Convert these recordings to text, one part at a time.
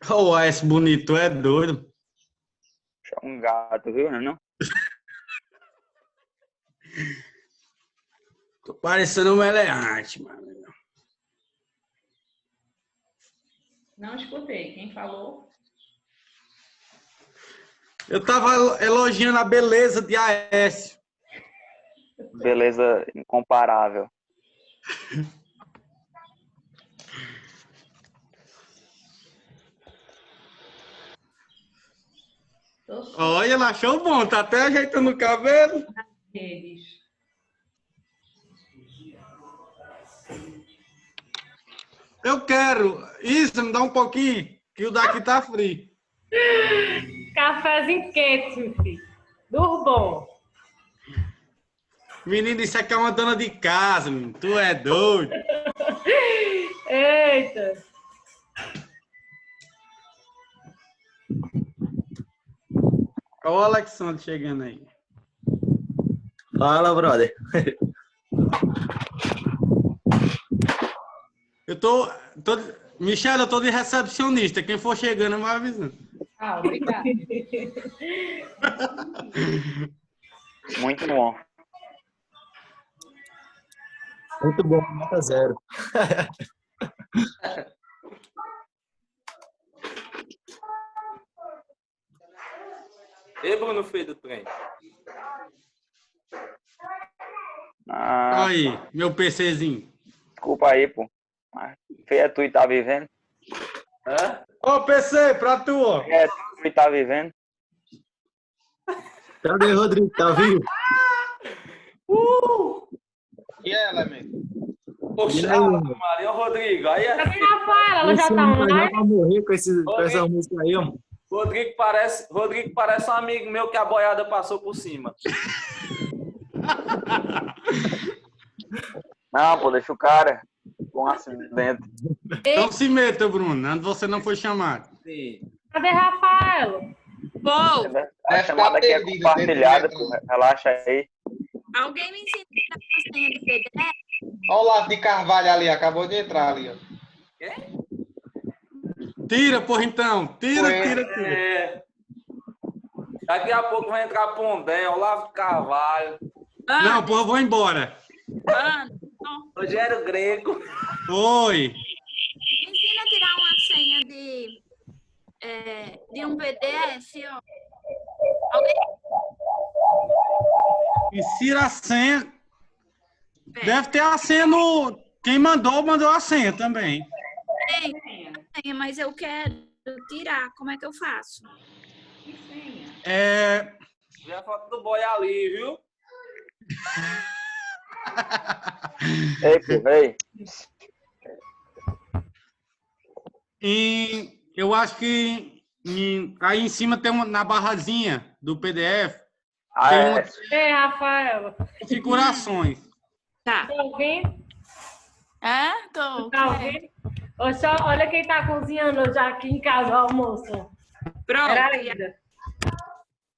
Oh, esse bonito é doido. É um gato, viu, não? Tô parecendo um meleante, mano. Não escutei. Quem falou? Eu tava elogiando a beleza de Aécio. Beleza incomparável. Olha, ela achou bom, tá até ajeitando o cabelo. Eles. Eu quero. Isso, me dá um pouquinho, que o daqui tá frio. Cafézinho quente, meu filho. Do bom. Menino, isso aqui é uma dona de casa, menino. Tu é doido. Eita. Olha o Alexandre chegando aí. Fala, brother. Eu tô... Michelle, eu tô de recepcionista. Quem for chegando, vai avisando. Ah, obrigada. Muito bom. Muito bom, nota 0. E Bruno Feio do trem? Ah, Aí, meu PCzinho. desculpa aí, pô. Mas feio é tu e tá vivendo. Hã? Ô, PC, pra tu, ó. É tu e tá vivendo. Cadê, Rodrigo? Tá vivo? E ela, mesmo? Poxa, E aí, mano? Maria, o Rodrigo. Aí é... Cadê a Rafaela? Ela já Esse tá homem já online? vai morrer com essa música aí, mano. Rodrigo parece um amigo meu que a boiada passou por cima. Não, pô, deixa o cara com um acidente. Então se meta, Bruno, onde você não foi chamado. Sim. Cadê a Rafaela? Vou. A chamada aqui é compartilhada, pô. Relaxa aí. Alguém me ensina a senha do PDF? Olha o Lavo de Carvalho ali, acabou de entrar ali, ó. Tira, porra, então. Tira. É. Daqui a pouco vai entrar Pondé, Olavo de Carvalho, Não, porra, eu vou embora. Rogério Greco. Oi. Me ensina a tirar uma senha de um PDF, ó. Alguém? Insira a senha. Deve ter a senha no... Quem mandou a senha também. Tem senha, mas eu quero tirar. Como é que eu faço? Que senha? Vê a foto do boy ali, viu? Ei, pô, ei. E eu acho que aí em cima tem uma, na barrazinha do PDF, Ah, tem é. uma Ei, Rafaela. configurações. Tá. Tá ouvindo? Tô. Tá ouvindo? Olha quem tá cozinhando já aqui em casa, o almoço. Pronto. Era ainda.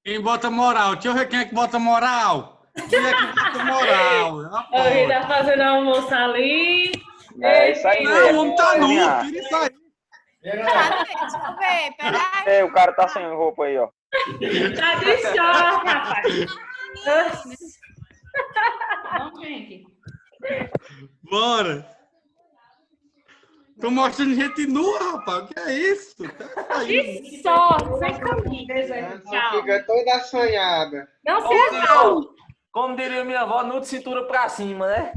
Quem bota moral? Deixa eu ver quem é que bota moral. Quem é que bota moral? Alguém tá fazendo almoço ali. É isso aí Não, mesmo. o homem tá nu, Cozinhar. tira isso aí. Deixa eu ver, peraí. Ei, o cara tá sem roupa aí, ó. Tá de short, rapaz. Não, gente. Bora. Tô mostrando gente nua, rapaz. O que é isso? Tá aí. De short, sem camisa. Você Tchau. fica toda assanhada. Não se não. Como diria minha avó, nu de cintura pra cima, né?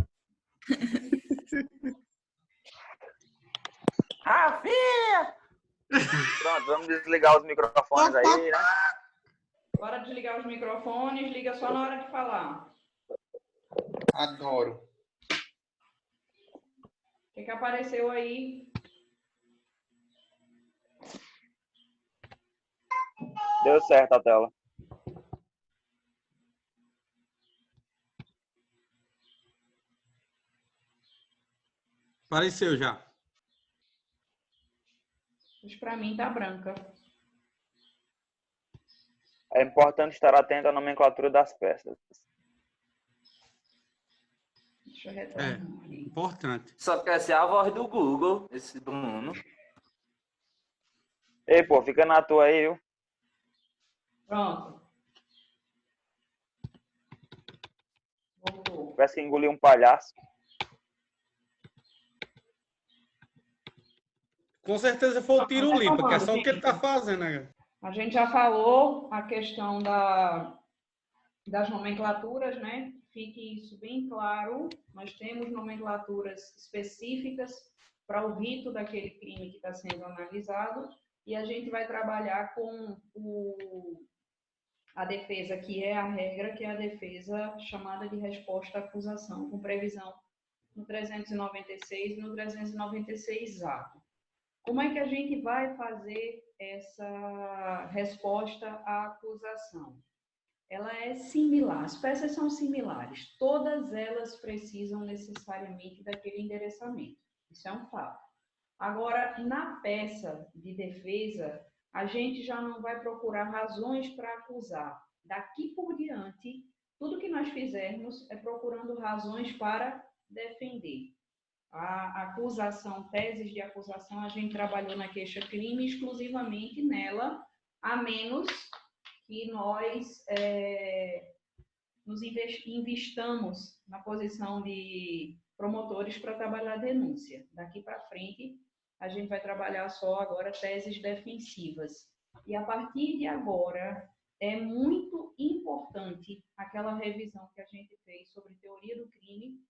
Rafinha! Pronto, vamos desligar os microfones aí, né? Bora desligar os microfones, liga só na hora de falar. Adoro. O que apareceu aí? Deu certo a tela. Apareceu já. Mas pra mim tá branca. É importante estar atento à nomenclatura das peças. Deixa eu retornar ali. Importante. Só quer ser a voz do Google, esse Bruno. Ei, pô, fica na tua aí, viu? Pronto. Voltou. Parece que engoliu um palhaço. Com certeza foi o tiro limpa, que é só o que ele tá fazendo, né? A gente já falou a questão das nomenclaturas, né? Fique isso bem claro. Nós temos nomenclaturas específicas para o rito daquele crime que está sendo analisado e a gente vai trabalhar com a defesa, que é a regra, que é a defesa chamada de resposta à acusação, com previsão no 396 e no 396A. Como é que a gente vai fazer essa resposta à acusação? Ela é similar, as peças são similares, todas elas precisam necessariamente daquele endereçamento, isso é um fato. Agora, na peça de defesa, a gente já não vai procurar razões para acusar. Daqui por diante, tudo que nós fizermos é procurando razões para defender. A acusação, teses de acusação, a gente trabalhou na queixa-crime exclusivamente nela, a menos que nós nos investamos na posição de promotores para trabalhar a denúncia. Daqui para frente, a gente vai trabalhar só agora teses defensivas. E a partir de agora, é muito importante aquela revisão que a gente fez sobre teoria do crime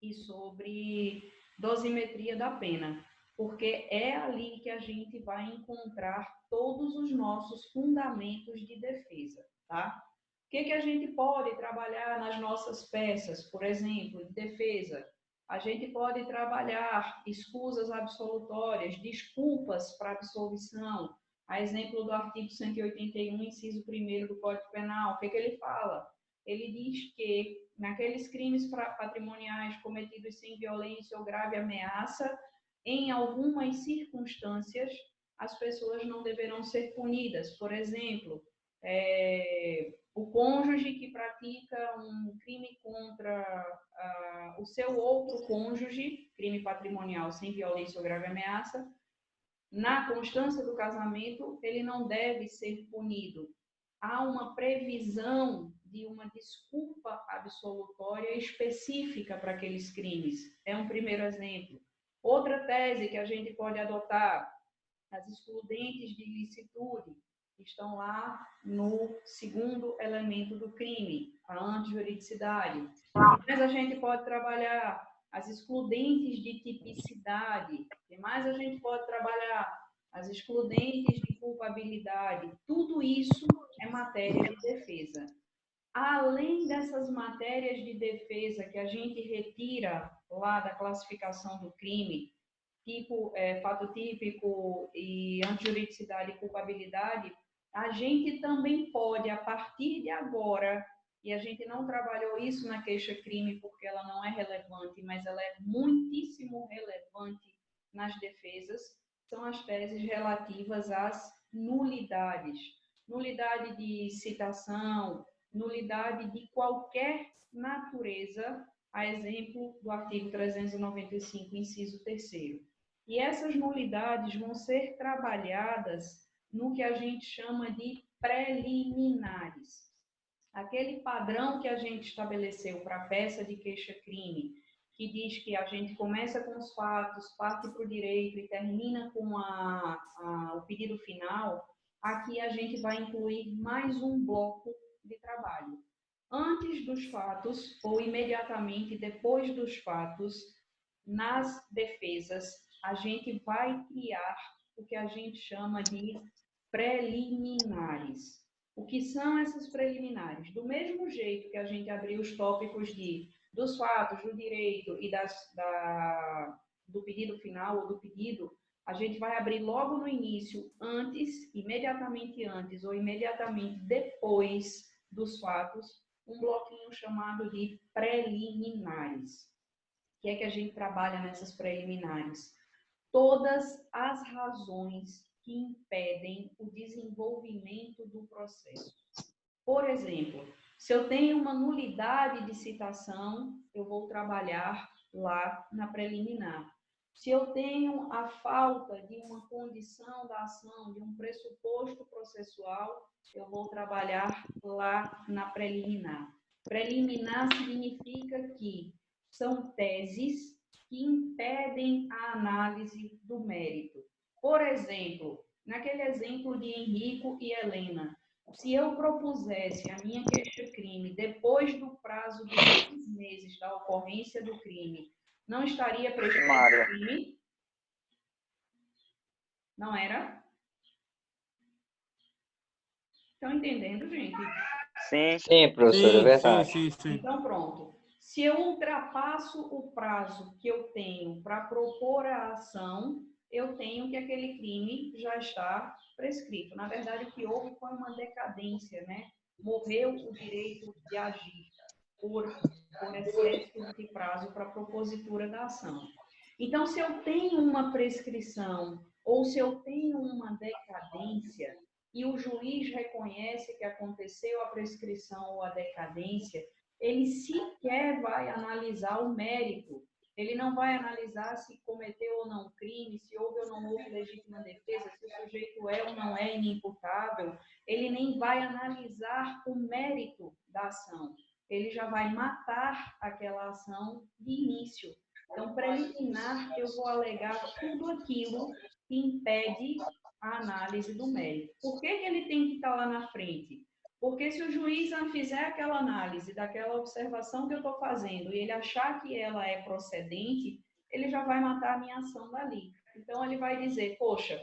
e sobre dosimetria da pena, porque é ali que a gente vai encontrar todos os nossos fundamentos de defesa, tá? O que a gente pode trabalhar nas nossas peças, por exemplo, de defesa? A gente pode trabalhar escusas absolutórias, desculpas para absolvição, a exemplo do artigo 181, inciso 1º do Código Penal. O que ele fala? Ele diz que naqueles crimes patrimoniais cometidos sem violência ou grave ameaça, em algumas circunstâncias, as pessoas não deverão ser punidas. Por exemplo, o cônjuge que pratica um crime contra o seu outro cônjuge, crime patrimonial sem violência ou grave ameaça, na constância do casamento, ele não deve ser punido. Há uma previsão de uma desculpa absolutória específica para aqueles crimes. É um primeiro exemplo. Outra tese que a gente pode adotar, as excludentes de ilicitude, estão lá no segundo elemento do crime, a antijuridicidade. Mas a gente pode trabalhar as excludentes de tipicidade, e mais a gente pode trabalhar as excludentes de culpabilidade. Tudo isso é matéria de defesa. Além dessas matérias de defesa que a gente retira lá da classificação do crime, tipo fato típico e antijuridicidade e culpabilidade, a gente também pode, a partir de agora, e a gente não trabalhou isso na queixa-crime porque ela não é relevante, mas ela é muitíssimo relevante nas defesas, são as teses relativas às nulidades. Nulidade de citação, nulidade de qualquer natureza, a exemplo do artigo 395, inciso 3º. E essas nulidades vão ser trabalhadas no que a gente chama de preliminares. Aquele padrão que a gente estabeleceu para a peça de queixa-crime, que diz que a gente começa com os fatos, parte para o direito e termina com o pedido final, aqui a gente vai incluir mais um bloco de trabalho. Antes dos fatos ou imediatamente depois dos fatos, nas defesas, a gente vai criar o que a gente chama de preliminares. O que são essas preliminares? Do mesmo jeito que a gente abriu os tópicos dos fatos, do direito e do pedido final ou do pedido, a gente vai abrir logo no início, imediatamente antes ou imediatamente depois dos fatos, um bloquinho chamado de preliminares. O que é que a gente trabalha nessas preliminares? Todas as razões que impedem o desenvolvimento do processo. Por exemplo, se eu tenho uma nulidade de citação, eu vou trabalhar lá na preliminar. Se eu tenho a falta de uma condição da ação, de um pressuposto processual, eu vou trabalhar lá na preliminar. Preliminar significa que são teses que impedem a análise do mérito. Por exemplo, naquele exemplo de Henrico e Helena, se eu propusesse a minha queixa-crime depois do prazo de 6 meses da ocorrência do crime, não estaria prescrito o crime? Não era? Estão entendendo, gente? Sim. Sim, professora, é verdade. Sim. Então, pronto. Se eu ultrapasso o prazo que eu tenho para propor a ação, eu tenho que aquele crime já está prescrito. Na verdade, o que houve foi uma decadência, né? Morreu o direito de agir por excesso de prazo para a propositura da ação. Então, se eu tenho uma prescrição ou se eu tenho uma decadência e o juiz reconhece que aconteceu a prescrição ou a decadência, ele sequer vai analisar o mérito. Ele não vai analisar se cometeu ou não crime, se houve ou não houve legítima defesa, se o sujeito é ou não é inimputável. Ele nem vai analisar o mérito da ação. Ele já vai matar aquela ação de início. Então, preliminar, eu vou alegar tudo aquilo que impede a análise do mérito. Por que ele tem que estar lá na frente? Porque se o juiz não fizer aquela análise daquela observação que eu estou fazendo e ele achar que ela é procedente, ele já vai matar a minha ação dali. Então, ele vai dizer, poxa,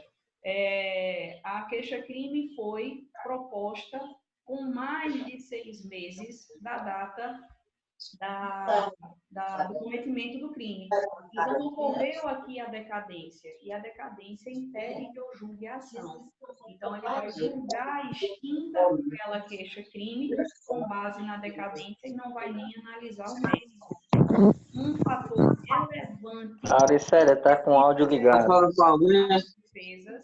a queixa-crime foi proposta com mais de 6 meses da data do cometimento do crime. Então, ocorreu aqui a decadência, e a decadência impede que eu julgue a ação. Então, ele vai julgar extinta aquela queixa-crime com base na decadência e não vai nem analisar o mérito. Um fator relevante... Auricélia, está com o áudio ligado. Defesas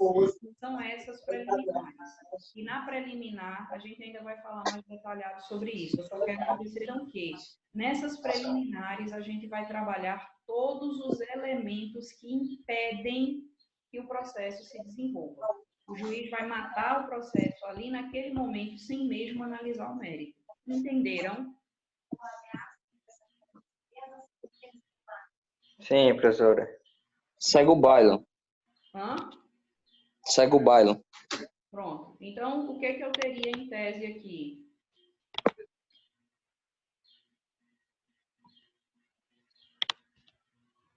são essas preliminares. E na preliminar, a gente ainda vai falar mais detalhado sobre isso. Eu só quero que vocês saibam que nessas preliminares a gente vai trabalhar todos os elementos que impedem que o processo se desenvolva. O juiz vai matar o processo ali naquele momento, sem mesmo analisar o mérito. Entenderam? Sim, professora. Segue o baile. Hã? Segue o baile. Pronto. Então, o que é que eu teria em tese aqui?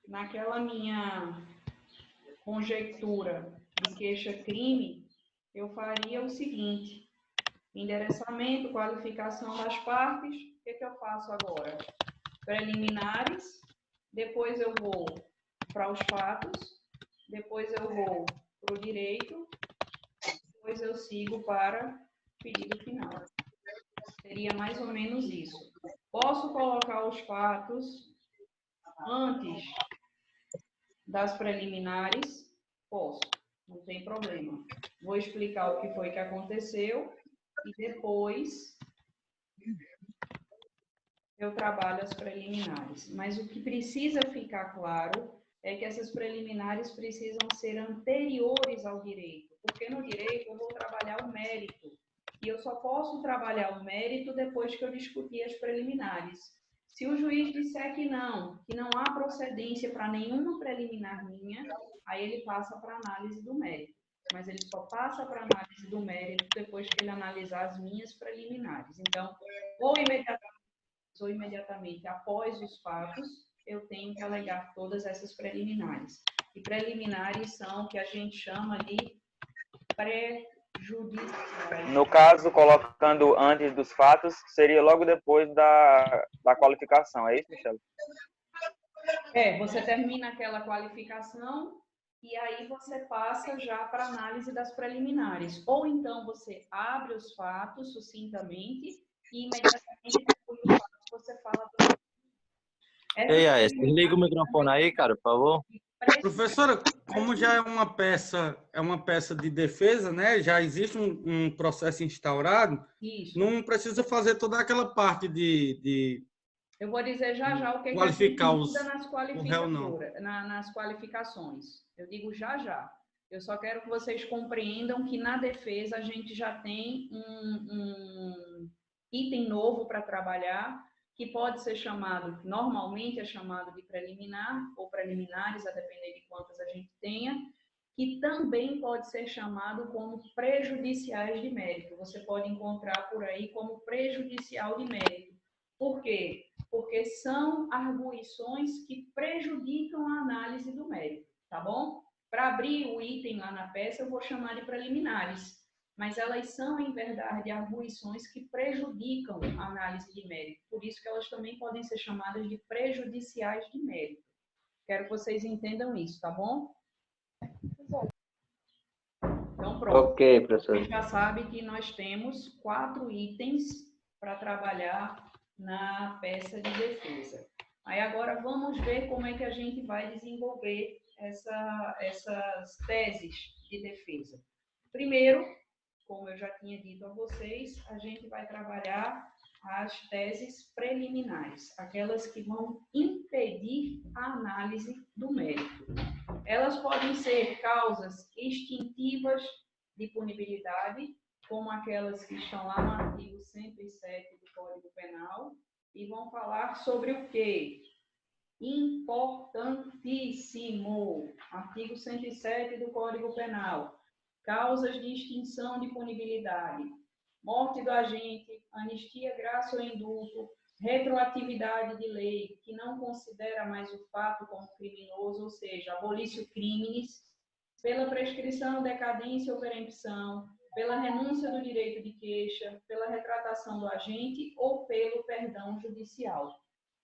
Naquela minha conjectura de queixa-crime, eu faria o seguinte: endereçamento, qualificação das partes. O que é que eu faço agora? Preliminares, depois eu vou para os fatos, depois eu vou para o direito, depois eu sigo para pedido final. Seria mais ou menos isso. Posso colocar os fatos antes das preliminares? Posso, não tem problema. Vou explicar o que foi que aconteceu e depois eu trabalho as preliminares. Mas o que precisa ficar claro é que essas preliminares precisam ser anteriores ao direito, porque no direito eu vou trabalhar o mérito, e eu só posso trabalhar o mérito depois que eu discutir as preliminares. Se o juiz disser que não há procedência para nenhuma preliminar minha, aí ele passa para análise do mérito. Mas ele só passa para análise do mérito depois que ele analisar as minhas preliminares. Então, ou imediatamente após os fatos, eu tenho que alegar todas essas preliminares. E preliminares são o que a gente chama de prejudiciais. No caso, colocando antes dos fatos, seria logo depois da qualificação, é isso, Michele? Você termina aquela qualificação e aí você passa já para análise das preliminares. Ou então você abre os fatos sucintamente e imediatamente depois dos fatos você fala do... Ei, Aécio, desliga o microfone aí, cara, por favor. Professora, como já é uma peça de defesa, né? Já existe um processo instaurado, Isso. não precisa fazer toda aquela parte de Eu vou dizer já já o que, Qualificar que a gente os- muda nas, o réu, não. nas qualificações. Eu digo já já. Eu só quero que vocês compreendam que na defesa a gente já tem um item novo para trabalhar, que pode ser chamado, normalmente é chamado de preliminar, ou preliminares, a depender de quantas a gente tenha, que também pode ser chamado como prejudiciais de mérito. Você pode encontrar por aí como prejudicial de mérito. Por quê? Porque são arguições que prejudicam a análise do mérito, tá bom? Para abrir o item lá na peça, eu vou chamar de preliminares, mas elas são, em verdade, arguições que prejudicam a análise de mérito. Por isso que elas também podem ser chamadas de prejudiciais de mérito. Quero que vocês entendam isso, tá bom? Então, pronto. Ok, professor. Você já sabe que nós temos 4 itens para trabalhar na peça de defesa. Aí agora vamos ver como é que a gente vai desenvolver essas teses de defesa. Primeiro, como eu já tinha dito a vocês, a gente vai trabalhar as teses preliminares, aquelas que vão impedir a análise do mérito. Elas podem ser causas extintivas de punibilidade, como aquelas que estão lá no artigo 107 do Código Penal, e vão falar sobre o quê? Importantíssimo. Artigo 107 do Código Penal. Causas de extinção de punibilidade. Morte do agente, anistia, graça ou indulto, retroatividade de lei, que não considera mais o fato como criminoso, ou seja, abolício criminis, pela prescrição, decadência ou perempção, pela renúncia do direito de queixa, pela retratação do agente ou pelo perdão judicial.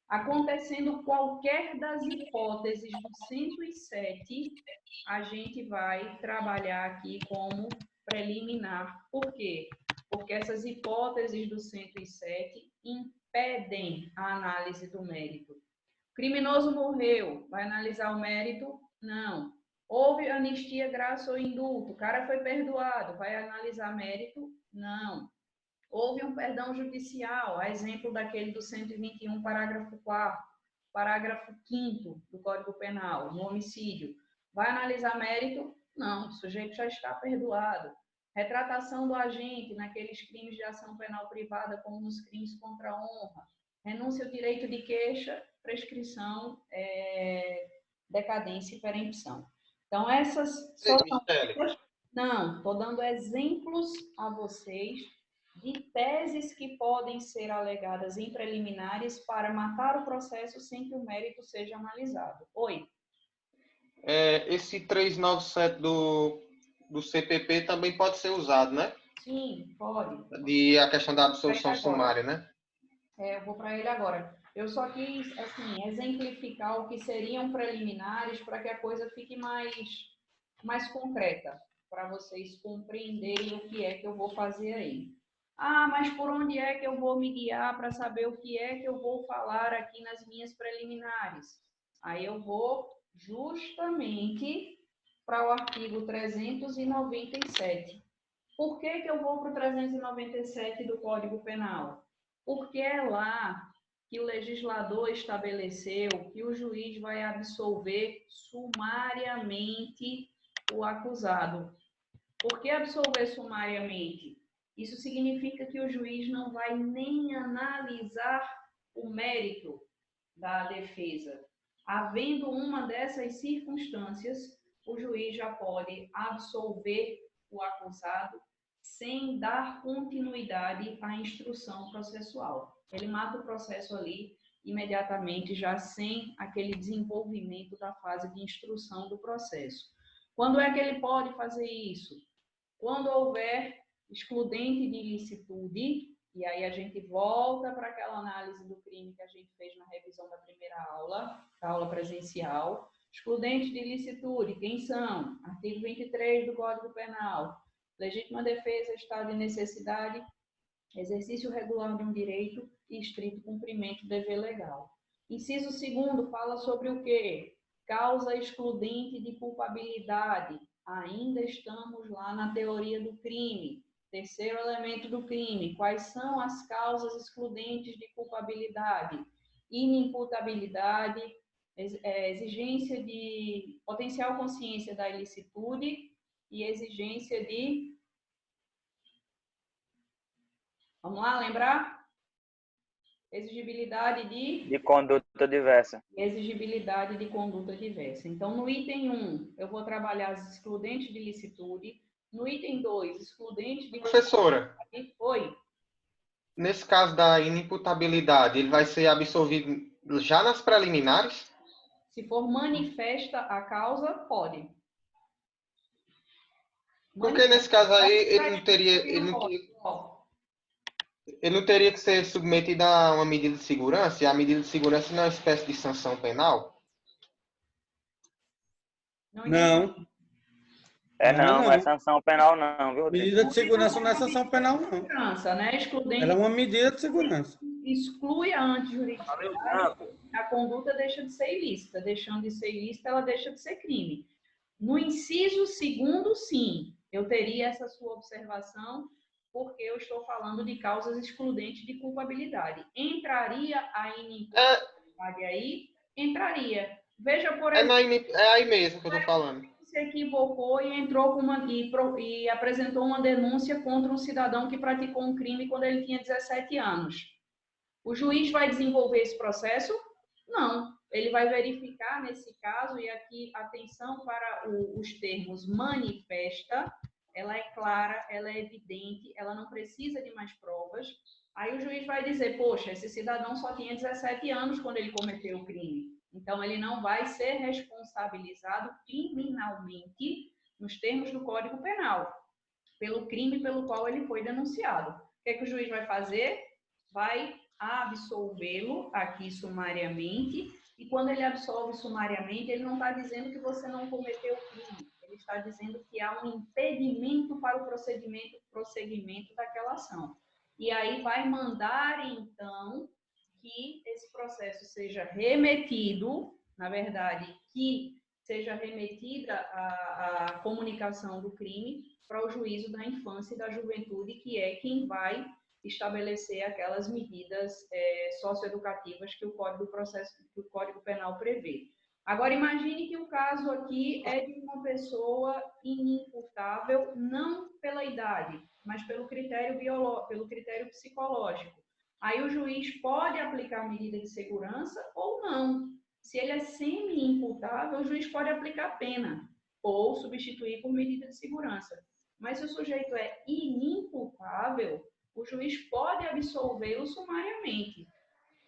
Acontecendo qualquer das hipóteses do 107, a gente vai trabalhar aqui como preliminar. Por quê? Porque essas hipóteses do 107 impedem a análise do mérito. O criminoso morreu, vai analisar o mérito? Não. Houve anistia, graça ou indulto, o cara foi perdoado, vai analisar mérito? Não. Houve um perdão judicial, a exemplo daquele do 121, parágrafo 4º, parágrafo 5º do Código Penal, no homicídio. Vai analisar mérito? Não, o sujeito já está perdoado. Retratação do agente naqueles crimes de ação penal privada, como nos crimes contra a honra. Renúncia ao direito de queixa, prescrição, decadência e perempção. Então, essas só são... Não, estou dando exemplos a vocês de teses que podem ser alegadas em preliminares para matar o processo sem que o mérito seja analisado. Oi. Esse 397 do CPP também pode ser usado, né? Sim, pode. A questão da absolução sumária, né? Eu vou para ele agora. Eu só quis, assim, exemplificar o que seriam preliminares para que a coisa fique mais concreta, para vocês compreenderem o que é que eu vou fazer aí. Ah, mas por onde é que eu vou me guiar para saber o que é que eu vou falar aqui nas minhas preliminares? Aí eu vou justamente para o artigo 397. Por que eu vou para o 397 do Código Penal? Porque é lá que o legislador estabeleceu que o juiz vai absolver sumariamente o acusado. Por que absolver sumariamente? Isso significa que o juiz não vai nem analisar o mérito da defesa. Havendo uma dessas circunstâncias, o juiz já pode absolver o acusado sem dar continuidade à instrução processual. Ele mata o processo ali imediatamente, já sem aquele desenvolvimento da fase de instrução do processo. Quando é que ele pode fazer isso? Quando houver excludente de ilicitude, e aí a gente volta para aquela análise do crime que a gente fez na revisão da primeira aula, da aula presencial. Excludentes de ilicitude, quem são? Artigo 23 do Código Penal. Legítima defesa, estado de necessidade, exercício regular de um direito e estrito cumprimento do dever legal. Inciso 2º fala sobre o quê? Causa excludente de culpabilidade. Ainda estamos lá na teoria do crime. Terceiro elemento do crime. Quais são as causas excludentes de culpabilidade? inimputabilidade, exigência de potencial consciência da ilicitude e exigência de... Vamos lá, lembrar? Exigibilidade De conduta diversa. Exigibilidade de conduta diversa. Então, no item 1, eu vou trabalhar as excludentes de licitude. No item 2, excludentes de... Professora, Oi. nesse caso da inimputabilidade, ele vai ser absolvido já nas preliminares? Se for manifesta a causa, pode. Porque nesse caso aí, ele não teria que ser submetido a uma medida de segurança, e a medida de segurança não é uma espécie de sanção penal? Não. Não é sanção penal não, viu, Rodrigo? Medida de segurança não é sanção penal, não. Segurança, né? Excludente. Ela é uma medida de segurança. Exclui a antijuridicidade, a conduta deixa de ser ilícita. Deixando de ser ilícita, ela deixa de ser crime. No inciso 2º, sim, eu teria essa sua observação, porque eu estou falando de causas excludentes de culpabilidade. Entraria a inimputabilidade aí? Entraria. Veja, por exemplo... É aí mesmo que eu estou falando. Se equivocou e entrou com e apresentou uma denúncia contra um cidadão que praticou um crime quando ele tinha 17 anos. O juiz vai desenvolver esse processo? Não. Ele vai verificar nesse caso, e aqui atenção para os termos manifesta, ela é clara, ela é evidente, ela não precisa de mais provas. Aí o juiz vai dizer, poxa, esse cidadão só tinha 17 anos quando ele cometeu o crime. Então, ele não vai ser responsabilizado criminalmente, nos termos do Código Penal, pelo crime pelo qual ele foi denunciado. O que é que o juiz vai fazer? Vai absolvê-lo aqui sumariamente, e quando ele absolve sumariamente, ele não está dizendo que você não cometeu o crime, ele está dizendo que há um impedimento para o prosseguimento daquela ação. E aí vai mandar, então, que esse processo seja remetido, na verdade, que seja remetida a comunicação do crime para o juízo da infância e da juventude, que é quem vai estabelecer aquelas medidas socioeducativas que o Código Penal prevê. Agora, imagine que o caso aqui é de uma pessoa inimputável, não pela idade, mas pelo critério psicológico. Aí o juiz pode aplicar medida de segurança ou não. Se ele é semi-imputável, o juiz pode aplicar pena ou substituir por medida de segurança. Mas se o sujeito é inimputável, o juiz pode absolvê-lo sumariamente. O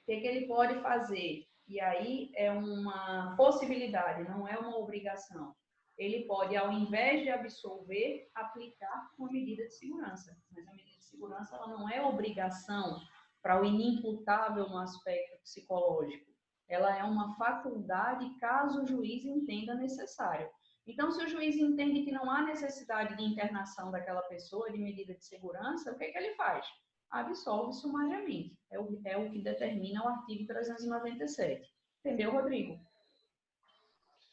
que ele pode fazer? E aí é uma possibilidade, não é uma obrigação. Ele pode, ao invés de absolver, aplicar uma medida de segurança. Mas a medida de segurança ela não é obrigação para o inimputável no aspecto psicológico. Ela é uma faculdade caso o juiz entenda necessário. Então, se o juiz entende que não há necessidade de internação daquela pessoa, de medida de segurança, o que ele faz? Absolve sumariamente. É o que determina o artigo 397. Entendeu, Rodrigo?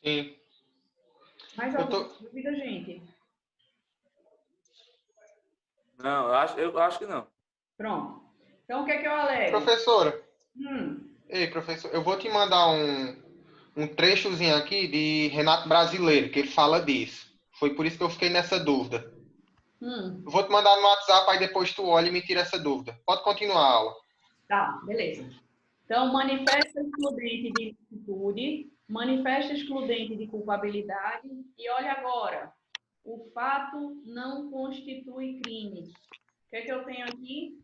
Sim. Mais alguma dúvida, gente? Não, eu acho que não. Pronto. Então, o que é que eu alego? Professora. Ei, professor, eu vou te mandar um trechozinho aqui de Renato Brasileiro, que ele fala disso. Foi por isso que eu fiquei nessa dúvida. Eu vou te mandar no WhatsApp, aí depois tu olha e me tira essa dúvida. Pode continuar a aula. Tá, beleza. Então, manifesta excludente de ilicitude, manifesta excludente de culpabilidade, e olha agora, o fato não constitui crime. O que é que eu tenho aqui?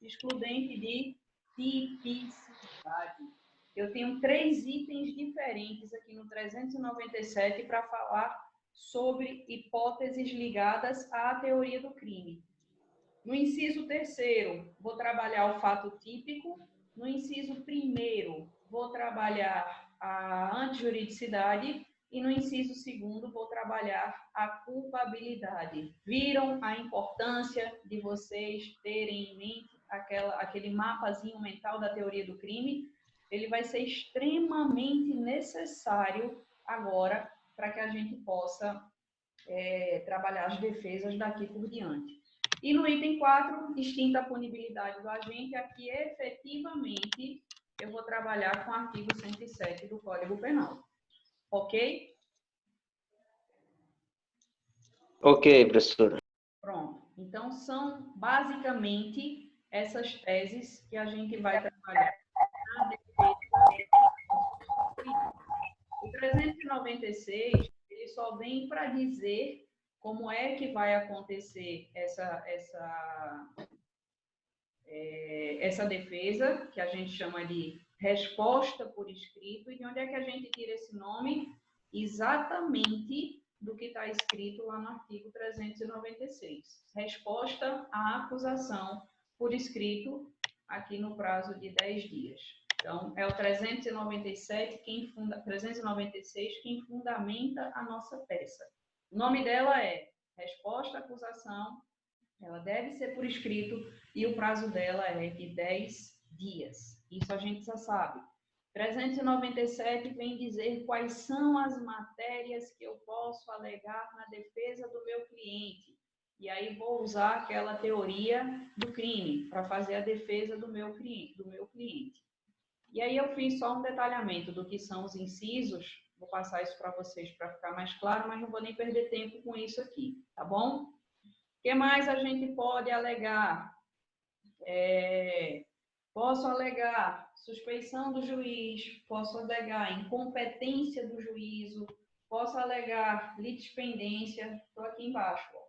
Excludente de tipicidade. Eu tenho 3 itens diferentes aqui no 397 para falar sobre hipóteses ligadas à teoria do crime. No inciso 3º, vou trabalhar o fato típico. No inciso 1º, vou trabalhar a antijuridicidade. E no inciso 2º, vou trabalhar a culpabilidade. Viram a importância de vocês terem em mente aquele mapazinho mental da teoria do crime? Ele vai ser extremamente necessário agora para que a gente possa trabalhar as defesas daqui por diante. E no item 4, extinta a punibilidade do agente, aqui efetivamente eu vou trabalhar com o artigo 107 do Código Penal. Ok? Ok, professora. Pronto. Então, são basicamente essas teses que a gente vai trabalhar na defesa. O 396, ele só vem para dizer como é que vai acontecer essa defesa, que a gente chama de resposta por escrito, e de onde é que a gente tira esse nome? Exatamente do que está escrito lá no artigo 396. Resposta à acusação por escrito, aqui no prazo de 10 dias. Então, é o 396 quem fundamenta a nossa peça. O nome dela é resposta à acusação, ela deve ser por escrito e o prazo dela é de 10 dias. Isso a gente já sabe. 397 vem dizer quais são as matérias que eu posso alegar na defesa do meu cliente. E aí vou usar aquela teoria do crime para fazer a defesa do meu cliente. E aí eu fiz só um detalhamento do que são os incisos. Vou passar isso para vocês para ficar mais claro, mas não vou nem perder tempo com isso aqui, tá bom? O que mais a gente pode alegar? Posso alegar suspeição do juiz, posso alegar incompetência do juízo, posso alegar litispendência, estou aqui embaixo. Ó.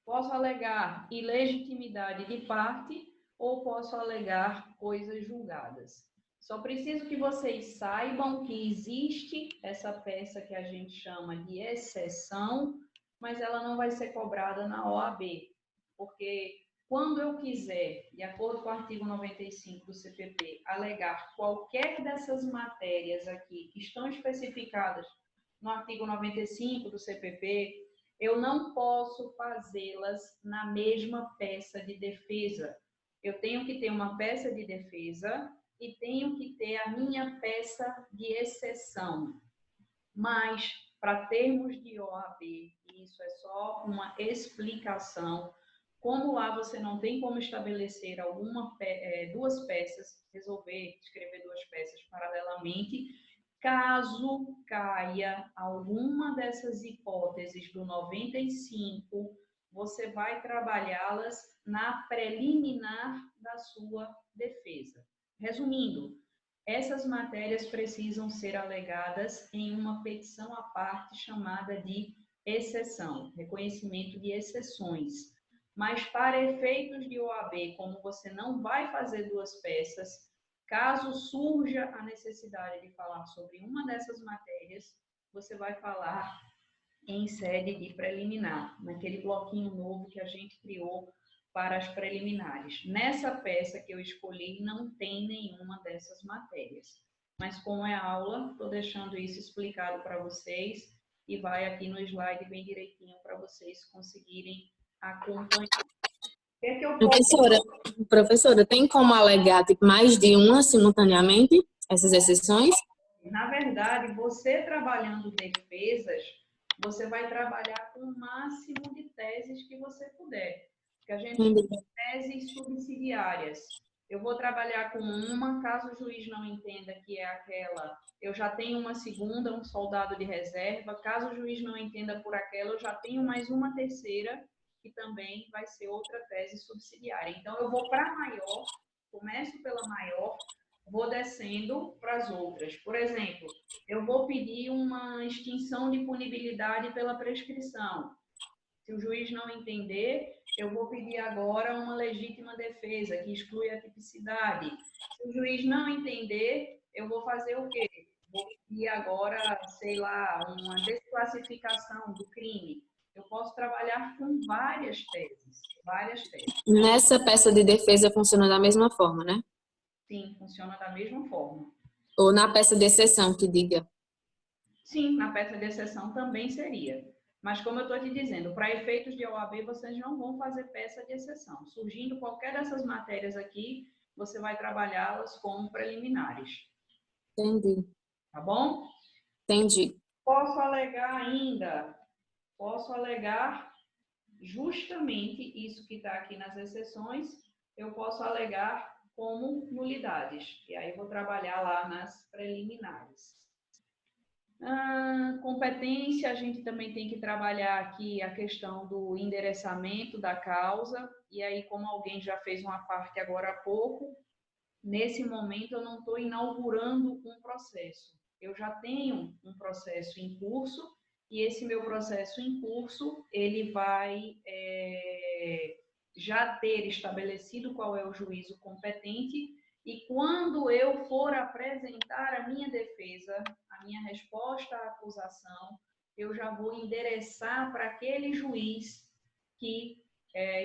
Posso alegar ilegitimidade de parte ou posso alegar coisas julgadas. Só preciso que vocês saibam que existe essa peça que a gente chama de exceção, mas ela não vai ser cobrada na OAB, porque quando eu quiser, de acordo com o artigo 95 do CPP, alegar qualquer dessas matérias aqui que estão especificadas no artigo 95 do CPP, eu não posso fazê-las na mesma peça de defesa. Eu tenho que ter uma peça de defesa e tenho que ter a minha peça de exceção. Mas, para termos de OAB, isso é só uma explicação. Como lá você não tem como estabelecer duas peças, resolver escrever duas peças paralelamente, caso caia alguma dessas hipóteses do 95, você vai trabalhá-las na preliminar da sua defesa. Resumindo, essas matérias precisam ser alegadas em uma petição à parte chamada de exceção, reconhecimento de exceções. Mas para efeitos de OAB, como você não vai fazer duas peças, caso surja a necessidade de falar sobre uma dessas matérias, você vai falar em sede de preliminar, naquele bloquinho novo que a gente criou para as preliminares. Nessa peça que eu escolhi, não tem nenhuma dessas matérias. Mas como é aula, estou deixando isso explicado para vocês e vai aqui no slide bem direitinho para vocês conseguirem acompanhar. Professora, tem como alegar tipo, mais de uma simultaneamente, essas exceções? Na verdade, você trabalhando defesas, você vai trabalhar com o máximo de teses que você puder. Porque a gente tem teses subsidiárias. Eu vou trabalhar com uma, caso o juiz não entenda que é aquela, eu já tenho uma segunda, um soldado de reserva. Caso o juiz não entenda por aquela, eu já tenho mais uma terceira, que também vai ser outra tese subsidiária. Então, eu vou para a maior, começo pela maior, vou descendo para as outras. Por exemplo, eu vou pedir uma extinção de punibilidade pela prescrição. Se o juiz não entender, eu vou pedir agora uma legítima defesa, que exclui a tipicidade. Se o juiz não entender, eu vou fazer o quê? Vou pedir agora, sei lá, uma desclassificação do crime. Eu posso trabalhar com várias teses. Nessa peça de defesa funciona da mesma forma, né? Sim, funciona da mesma forma. Ou na peça de exceção, que diga? Sim, na peça de exceção também seria. Mas como eu estou te dizendo, para efeitos de OAB, vocês não vão fazer peça de exceção. Surgindo qualquer dessas matérias aqui, você vai trabalhá-las como preliminares. Entendi. Tá bom? Entendi. Posso alegar justamente isso que está aqui nas exceções, eu posso alegar como nulidades. E aí vou trabalhar lá nas preliminares. Competência, a gente também tem que trabalhar aqui a questão do endereçamento da causa. E aí, como alguém já fez uma parte agora há pouco, nesse momento eu não estou inaugurando um processo. Eu já tenho um processo em curso e esse meu processo em curso, ele vai já ter estabelecido qual é o juízo competente e quando eu for apresentar a minha defesa, a minha resposta à acusação, eu já vou endereçar para aquele juiz que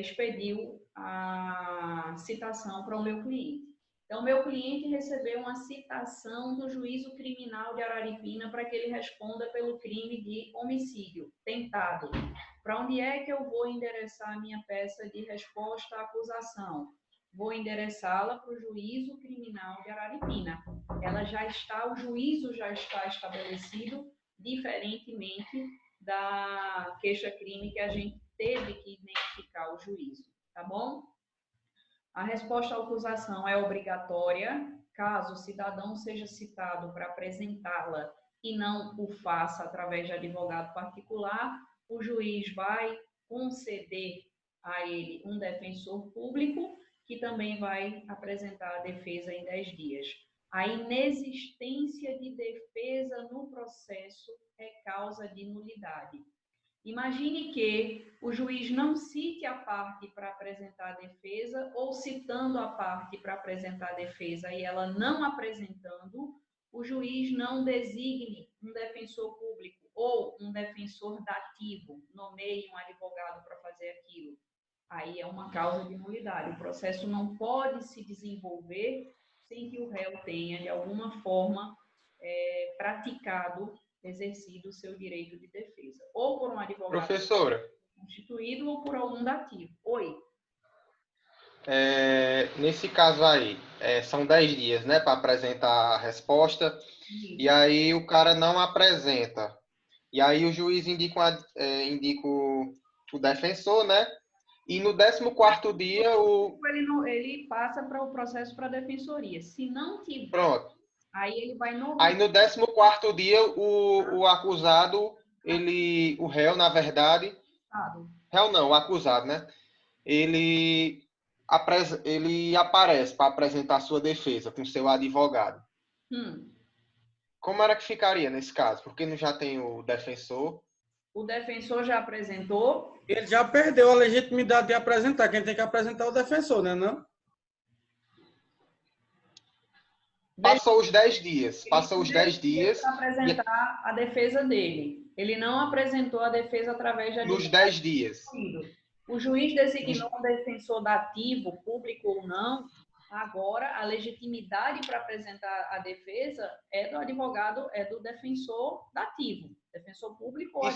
expediu a citação para o meu cliente. Então, meu cliente recebeu uma citação do juízo criminal de Araripina para que ele responda pelo crime de homicídio tentado. Para onde é que eu vou endereçar a minha peça de resposta à acusação? Vou endereçá-la para o juízo criminal de Araripina. O juízo já está estabelecido, diferentemente da queixa-crime que a gente teve que identificar o juízo, tá bom? A resposta à acusação é obrigatória, caso o cidadão seja citado para apresentá-la e não o faça através de advogado particular, o juiz vai conceder a ele um defensor público, que também vai apresentar a defesa em 10 dias. A inexistência de defesa no processo é causa de nulidade. Imagine que o juiz não cite a parte para apresentar a defesa, ou citando a parte para apresentar a defesa e ela não apresentando, o juiz não designe um defensor público ou um defensor dativo, nomeie um advogado para fazer aquilo. Aí é uma causa de nulidade. O processo não pode se desenvolver sem que o réu tenha, de alguma forma, praticado, exercido o seu direito de defesa. Ou por um advogado Professora, constituído ou por algum dativo. Oi. Nesse caso aí, são 10 dias, né, para apresentar a resposta, e aí o cara não apresenta. E aí o juiz indica o defensor, né? E no 14º dia ele passa para o processo para a defensoria. Se não tiver, pronto. Aí ele vai no... Aí no 14º dia o acusado, o réu, na verdade, réu não, o acusado, né? Ele aparece para apresentar sua defesa com seu advogado. Como era que ficaria nesse caso? Porque não já tem o defensor. O defensor já apresentou. Ele já perdeu a legitimidade de apresentar. Quem tem que apresentar é o defensor, né, não? Passou os 10 dias. Passou os 10 dias. Para apresentar a defesa dele. Ele não apresentou a defesa através de... Nos 10 dias. O juiz designou um defensor dativo, público ou não. Agora, a legitimidade para apresentar a defesa é do advogado, é do defensor dativo. Defensor público ou... E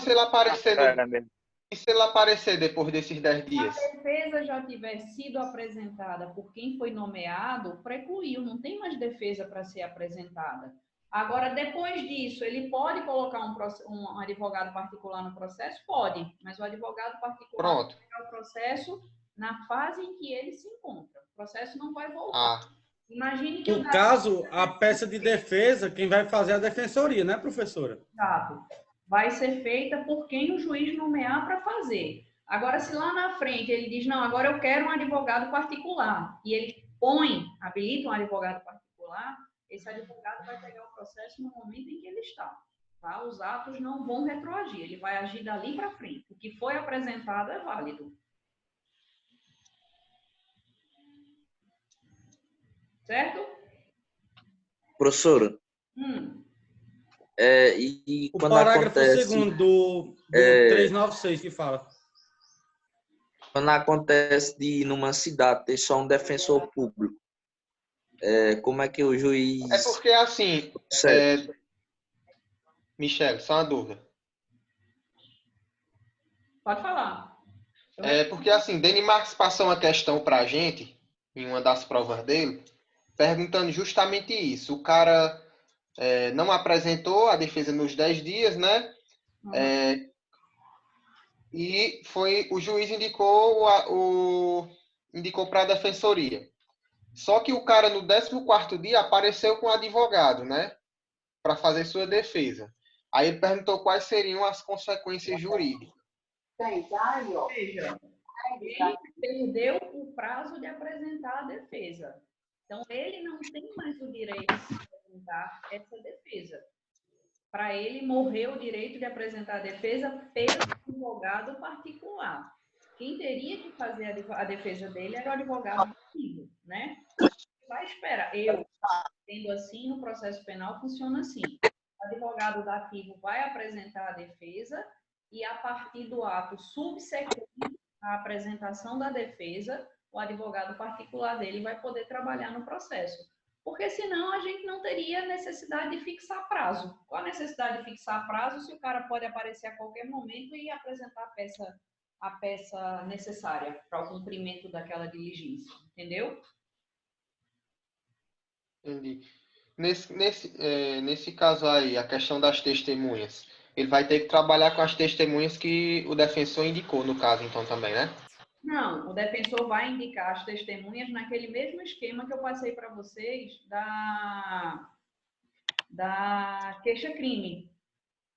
se ele aparecer depois desses 10 dias? Se a defesa já tiver sido apresentada por quem foi nomeado, precluiu, não tem mais defesa para ser apresentada. Agora, depois disso, ele pode colocar um advogado particular no processo? Pode, mas o advogado particular vai pegar o processo na fase em que ele se encontra. O processo não vai voltar. Imagine que... No caso, a peça de defesa, quem vai fazer é a defensoria, né, professora? Exato. Vai ser feita por quem o juiz nomear para fazer. Agora, se lá na frente ele diz, não, agora eu quero um advogado particular, e ele habilita um advogado particular, esse advogado vai pegar o processo no momento em que ele está. Tá? Os atos não vão retroagir, ele vai agir dali para frente. O que foi apresentado é válido. Certo? Professora, O quando parágrafo acontece, 2º do 396 que fala. Quando acontece de numa cidade ter só um defensor público, como é que o juiz... É porque assim... Michele, só uma dúvida. Pode falar. Porque assim, Denis Marques passou uma questão para a gente, em uma das provas dele, perguntando justamente isso. O cara não apresentou a defesa nos 10 dias, né? E o juiz indicou indicou para a defensoria. Só que o cara, no 14º dia, apareceu com o advogado, né? Para fazer sua defesa. Aí ele perguntou quais seriam as consequências jurídicas. Veja, ele perdeu o prazo de apresentar a defesa. Então, ele não tem mais o direito de apresentar essa defesa. Para ele, morreu o direito de apresentar a defesa pelo advogado particular. Quem teria que fazer a defesa dele era o advogado ativo, né? Vai esperar. Eu, tendo assim, no processo penal funciona assim. O advogado dativo vai apresentar a defesa e, a partir do ato subsequente à apresentação da defesa, o advogado particular dele vai poder trabalhar no processo. Porque senão a gente não teria necessidade de fixar prazo. Qual a necessidade de fixar prazo se o cara pode aparecer a qualquer momento e apresentar a peça necessária para o cumprimento daquela diligência? Entendeu? Entendi. Nesse caso aí, a questão das testemunhas, ele vai ter que trabalhar com as testemunhas que o defensor indicou, no caso, então, também, né? Não, o defensor vai indicar as testemunhas naquele mesmo esquema que eu passei para vocês da queixa-crime,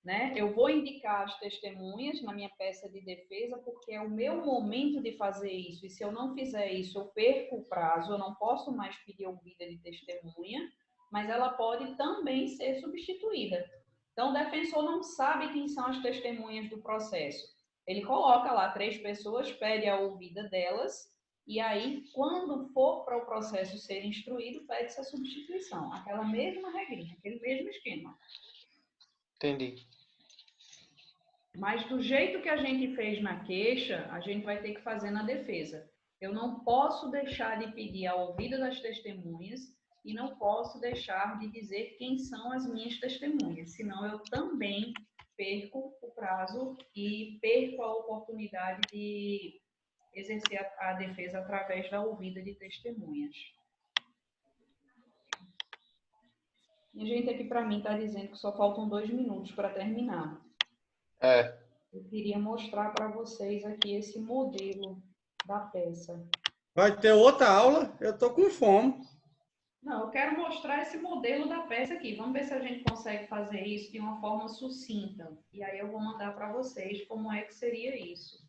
né? Eu vou indicar as testemunhas na minha peça de defesa porque é o meu momento de fazer isso. E se eu não fizer isso, eu perco o prazo, eu não posso mais pedir ouvida de testemunha, mas ela pode também ser substituída. Então, o defensor não sabe quem são as testemunhas do processo. Ele coloca lá 3 pessoas, pede a ouvida delas, e aí, quando for para o processo ser instruído, pede-se a substituição. Aquela mesma regrinha, aquele mesmo esquema. Entendi. Mas do jeito que a gente fez na queixa, a gente vai ter que fazer na defesa. Eu não posso deixar de pedir a ouvida das testemunhas e não posso deixar de dizer quem são as minhas testemunhas, senão eu também perco o prazo e perco a oportunidade de exercer a defesa através da ouvida de testemunhas. E a gente aqui, para mim, está dizendo que só faltam 2 minutos para terminar. Eu queria mostrar para vocês aqui esse modelo da peça. Vai ter outra aula? Eu tô com fome. Não, eu quero mostrar esse modelo da peça aqui. Vamos ver se a gente consegue fazer isso de uma forma sucinta. E aí eu vou mandar para vocês como é que seria isso.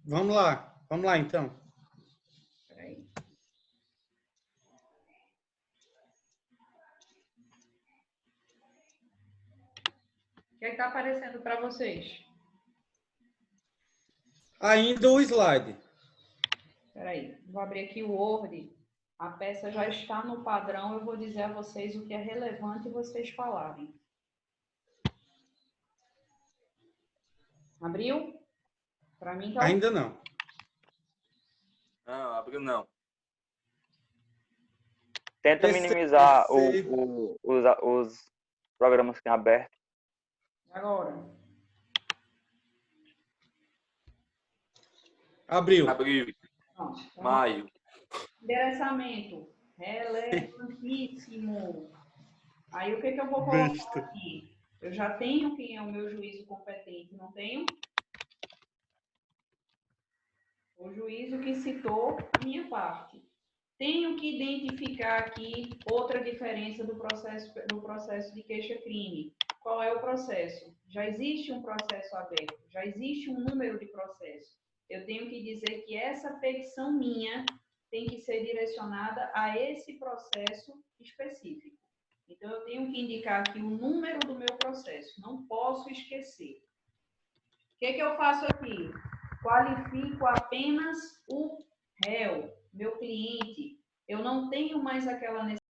Vamos lá então. Espera aí. O que é que está aparecendo para vocês? Ainda o slide. Espera aí, vou abrir aqui o Word. A peça já está no padrão. Eu vou dizer a vocês o que é relevante vocês falarem. Abriu? Para mim tá. Ainda não. Não, abriu não. Tenta minimizar os programas que tem aberto. Agora. Abril. Pronto. Maio. Endereçamento. Relevantíssimo. Aí o que eu vou colocar aqui? Eu já tenho quem é o meu juízo competente, não tenho? O juízo que citou a minha parte. Tenho que identificar aqui outra diferença do processo de queixa-crime. Qual é o processo? Já existe um processo aberto, já existe um número de processo. Eu tenho que dizer que essa petição minha tem que ser direcionada a esse processo específico. Então, eu tenho que indicar aqui o número do meu processo. Não posso esquecer. O que eu faço aqui? Qualifico apenas o réu, meu cliente. Eu não tenho mais aquela necessidade